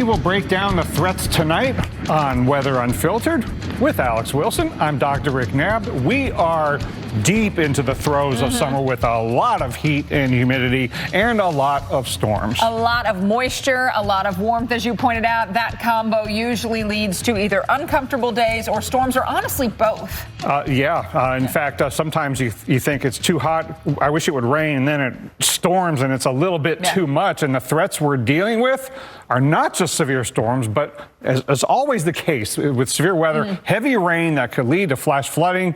will break down the threats tonight on Weather Unfiltered with Alex Wilson. I'm Dr. Rick Knabb. We are deep into the throes of summer with a lot of heat and humidity and a lot of storms. A lot of moisture, a lot of warmth, as you pointed out. That combo usually leads to either uncomfortable days or storms, or honestly both. In fact, sometimes you think it's too hot. I wish it would rain, and then it storms and it's a little bit too much. And the threats we're dealing with are not just severe storms, but as always the case with severe weather, heavy rain that could lead to flash flooding.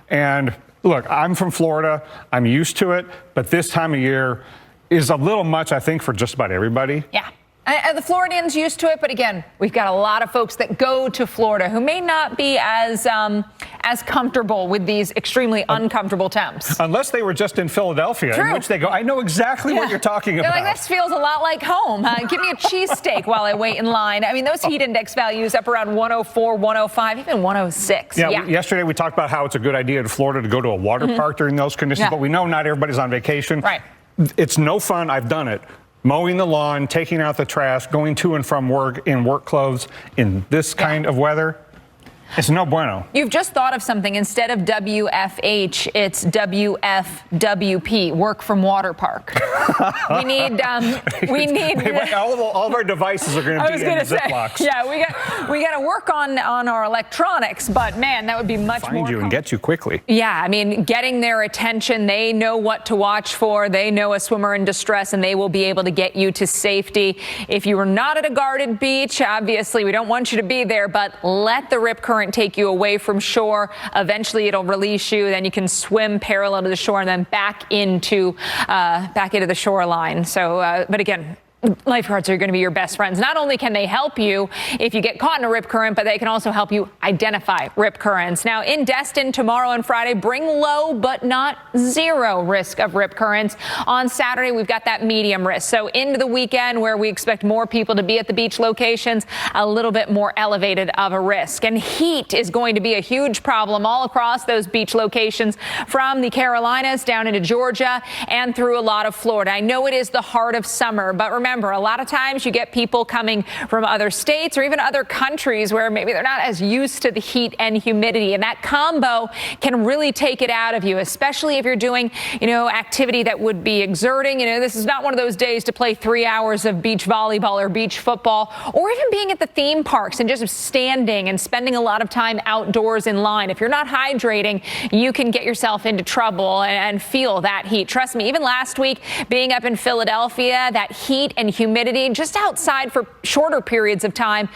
And look, I'm from Florida. I'm used to it, but this time of year is a little much, I think, for just about everybody. Yeah. The Floridians used to it, but again, we've got a lot of folks that go to Florida who may not be as comfortable with these extremely uncomfortable temps. Unless they were just in Philadelphia, in which they go, I know exactly what you're talking about. They're like, this feels a lot like home. Give me a cheesesteak while I wait in line. I mean, those heat index values up around 104, 105, even 106. Yesterday we talked about how it's a good idea in Florida to go to a water park during those conditions, but we know not everybody's on vacation. Right. It's no fun. I've done it. Mowing the lawn, taking out the trash, going to and from work in work clothes in this kind of weather. It's no bueno. You've just thought of something. Instead of WFH, it's WFWP, work from water park. we need all of our devices are going to be in Ziplocs. Yeah, we got to work on our electronics, but man, that would be much more. Find you and get you quickly. Yeah, I mean, getting their attention. They know what to watch for. They know a swimmer in distress, and they will be able to get you to safety. If you are not at a guarded beach, obviously we don't want you to be there, but let the rip current take you away from shore. Eventually it'll release you, then you can swim parallel to the shore and then back into the shoreline. So but again, lifeguards are going to be your best friends. Not only can they help you if you get caught in a rip current, but they can also help you identify rip currents. Now, in Destin, tomorrow and Friday, bring low but not zero risk of rip currents. On Saturday, we've got that medium risk. So into the weekend, where we expect more people to be at the beach locations, a little bit more elevated of a risk. And heat is going to be a huge problem all across those beach locations, from the Carolinas down into Georgia and through a lot of Florida. I know it is the heart of summer, but remember, a lot of times you get people coming from other states or even other countries where maybe they're not as used to the heat and humidity, and that combo can really take it out of you, especially if you're doing, activity that would be exerting. This is not one of those days to play 3 hours of beach volleyball or beach football, or even being at the theme parks and just standing and spending a lot of time outdoors in line. If you're not hydrating, you can get yourself into trouble and feel that heat. Trust me, even last week, being up in Philadelphia, that heat and humidity just outside for shorter periods of time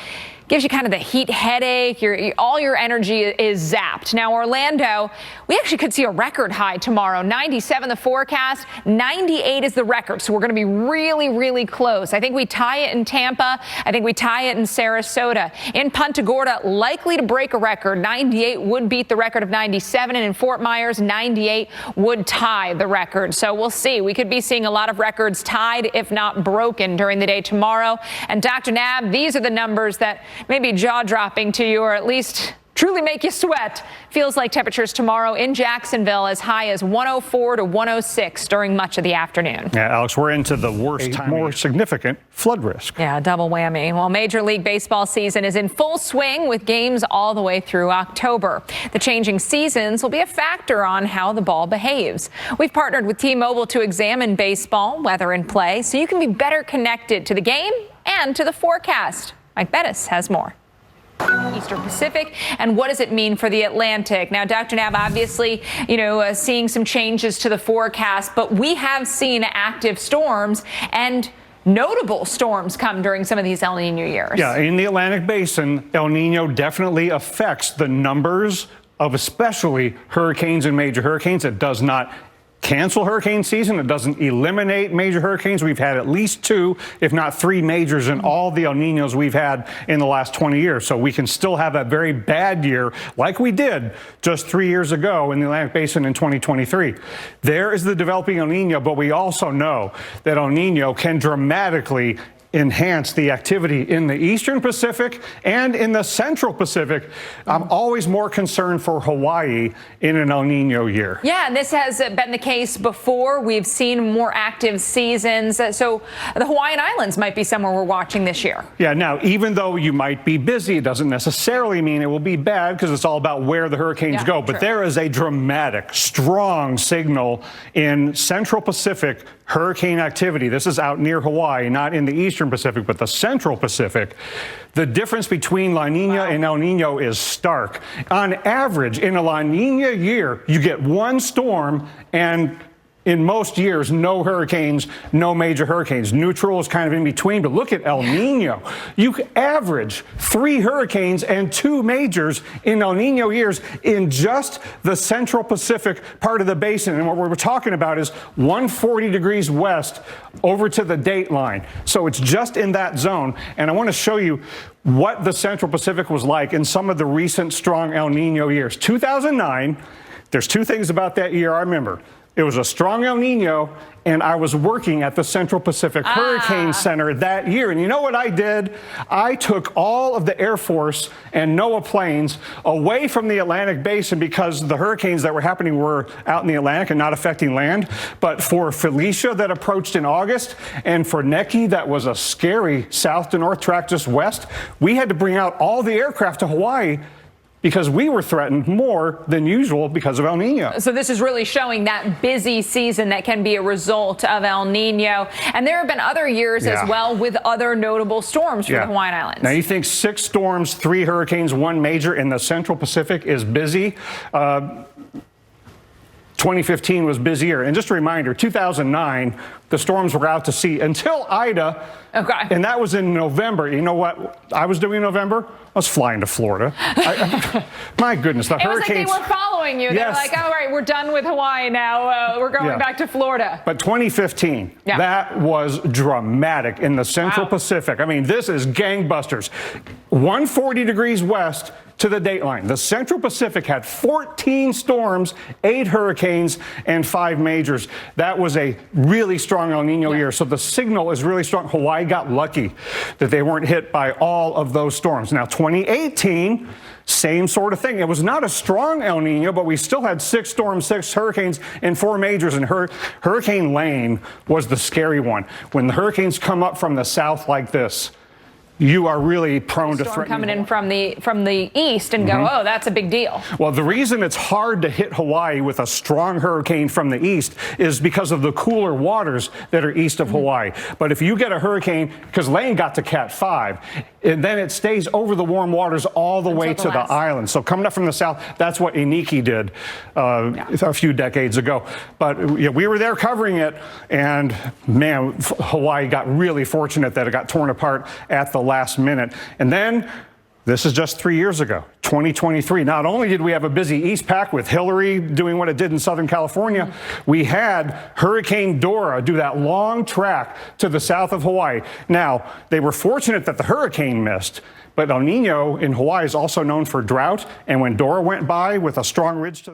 gives you kind of the heat headache. All your energy is zapped. Now, Orlando, we actually could see a record high tomorrow. 97 the forecast, 98 is the record. So we're going to be really, really close. I think we tie it in Tampa. I think we tie it in Sarasota. In Punta Gorda, likely to break a record. 98 would beat the record of 97. And in Fort Myers, 98 would tie the record. So we'll see. We could be seeing a lot of records tied, if not broken, during the day tomorrow. And Dr. Knabb, these are the numbers that maybe jaw-dropping to you, or at least truly make you sweat. Feels like temperatures tomorrow in Jacksonville as high as 104 to 106 during much of the afternoon. Yeah, Alex, we're into the worst time, more significant flood risk. Yeah, double whammy. Well, Major League Baseball season is in full swing with games all the way through October. The changing seasons will be a factor on how the ball behaves. We've partnered with T-Mobile to examine baseball, weather, and play so you can be better connected to the game and to the forecast. Mike Bettis has more. Eastern Pacific, and what does it mean for the Atlantic? Now, Dr. Knabb, obviously, seeing some changes to the forecast, but we have seen active storms and notable storms come during some of these El Nino years. Yeah, in the Atlantic Basin, El Nino definitely affects the numbers of especially hurricanes and major hurricanes. It does not cancel hurricane season. It doesn't eliminate major hurricanes. We've had at least 2, if not 3 majors in all the El Ninos we've had in the last 20 years. So we can still have a very bad year like we did just 3 years ago in the Atlantic Basin in 2023. There is the developing El Nino, but we also know that El Nino can dramatically enhance the activity in the eastern Pacific and in the central Pacific. I'm always more concerned for Hawaii in an El Nino year. Yeah, and this has been the case before. We've seen more active seasons. So the Hawaiian Islands might be somewhere we're watching this year. Yeah, now, even though you might be busy, it doesn't necessarily mean it will be bad because it's all about where the hurricanes go. But there is a dramatic, strong signal in Central Pacific hurricane activity. This is out near Hawaii, not in the Eastern Pacific, but the Central Pacific. The difference between La Nina and El Nino is stark. On average, in a La Nina year, you get one storm, and in most years, no hurricanes, no major hurricanes. Neutral is kind of in between, but look at El Nino. You average 3 hurricanes and 2 majors in El Nino years in just the Central Pacific part of the basin. And what we're talking about is 140 degrees west over to the date line. So it's just in that zone. And I want to show you what the Central Pacific was like in some of the recent strong El Nino years. 2009, there's 2 things about that year I remember. It was a strong El Nino, and I was working at the Central Pacific Hurricane Center that year. And you know what I did? I took all of the Air Force and NOAA planes away from the Atlantic Basin because the hurricanes that were happening were out in the Atlantic and not affecting land. But for Felicia that approached in August, and for Neki that was a scary south to north track just west, we had to bring out all the aircraft to Hawaii because we were threatened more than usual because of El Nino. So this is really showing that busy season that can be a result of El Nino. And there have been other years as well with other notable storms for the Hawaiian Islands. Now, you think 6 storms, 3 hurricanes, 1 major in the Central Pacific is busy? 2015 was busier. And just a reminder, 2009, the storms were out to sea until Ida. And that was in November. You know what I was doing in November? I was flying to Florida. My goodness, the hurricanes. It was like they were following you. They were like, all right, we're done with Hawaii now. We're going back to Florida. But 2015, that was dramatic in the Central Pacific. I mean, this is gangbusters. 140 degrees west to the dateline. The Central Pacific had 14 storms, 8 hurricanes, and 5 majors. That was a really strong El Nino year. So the signal is really strong. Hawaii got lucky that they weren't hit by all of those storms. Now, 2018, same sort of thing. It was not a strong El Nino, but we still had 6 storms, 6 hurricanes, and 4 majors. And Hurricane Lane was the scary one. When the hurricanes come up from the south like this, you are really prone to threatening. Coming in from the east and go, oh, that's a big deal. Well, the reason it's hard to hit Hawaii with a strong hurricane from the east is because of the cooler waters that are east of Hawaii. But if you get a hurricane, because Lane got to Cat 5, and then it stays over the warm waters all the way to the island. So coming up from the south, that's what Iniki did a few decades ago. But we were there covering it, and man, Hawaii got really fortunate that it got torn apart at the last minute. And then, this is just 3 years ago, 2023. Not only did we have a busy East Pac with Hillary doing what it did in Southern California, we had Hurricane Dora do that long track to the south of Hawaii. Now, they were fortunate that the hurricane missed, but El Nino in Hawaii is also known for drought. And when Dora went by with a strong ridge to